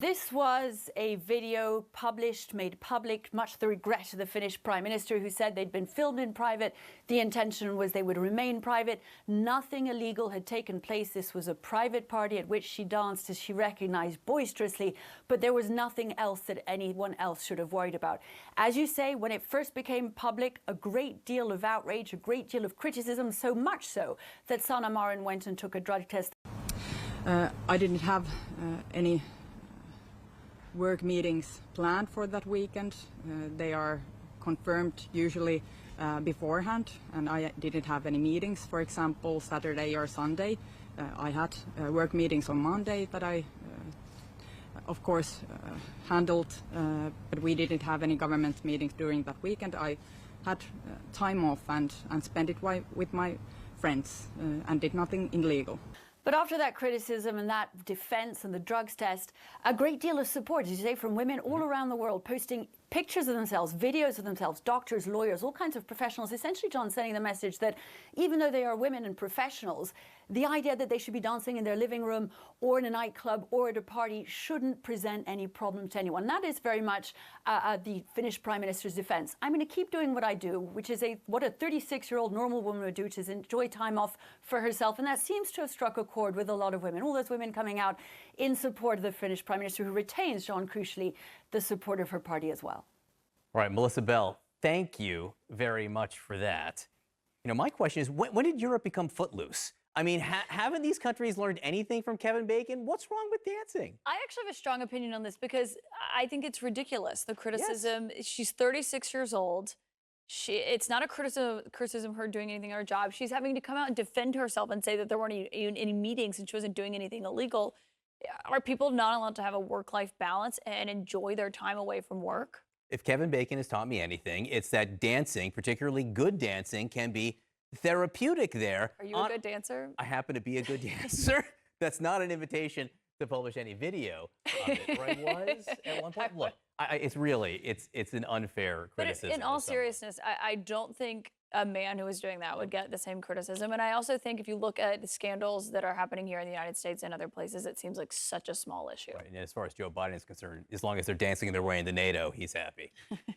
This was a video published, made public, much to the regret of the Finnish Prime Minister, who said they'd been filmed in private. The intention was they would remain private. Nothing illegal had taken place. This was a private party at which she danced, as she recognized, boisterously, but there was nothing else that anyone else should have worried about. As you say, when it first became public, a great deal of outrage, a great deal of criticism, so much so that Sanna Marin went and took a drug test. I didn't have any work meetings planned for that weekend. They are confirmed usually beforehand, and I didn't have any meetings, for example, Saturday or Sunday. I had work meetings on Monday that I, of course, handled, but we didn't have any government meetings during that weekend. I had time off and spent it with my friends and did nothing illegal. But after that criticism and that defense and the drugs test, a great deal of support, as you say, from women all around the world posting pictures of themselves, videos of themselves, doctors, lawyers, all kinds of professionals, essentially, John, sending the message that even though they are women and professionals, the idea that they should be dancing in their living room or in a nightclub or at a party shouldn't present any problem to anyone. That is very much the Finnish Prime Minister's defense. I'm going to keep doing what I do, which is what a 36-year-old normal woman would do, which is enjoy time off for herself. And that seems to have struck a chord with a lot of women, all those women coming out in support of the Finnish Prime Minister, who retains, John, crucially, the support of her party as well. All right, Melissa Bell, thank you very much for that. You know, my question is, when did Europe become footloose? I mean, haven't these countries learned anything from Kevin Bacon? What's wrong with dancing? I actually have a strong opinion on this because I think it's ridiculous, the criticism. Yes. She's 36 years old. It's not a criticism of her doing anything on her job. She's having to come out and defend herself and say that there weren't any meetings and she wasn't doing anything illegal. Are people not allowed to have a work-life balance and enjoy their time away from work? If Kevin Bacon has taught me anything, it's that dancing, particularly good dancing, can be therapeutic there. Are you a good dancer? I happen to be a good dancer. That's not an invitation to publish any video of it, or I was at one point. Look, it's an unfair criticism. But in all seriousness, I don't think a man who is doing that would get the same criticism. And I also think if you look at the scandals that are happening here in the United States and other places, it seems like such a small issue. Right, and as far as Joe Biden is concerned, as long as they're dancing their way into NATO, he's happy.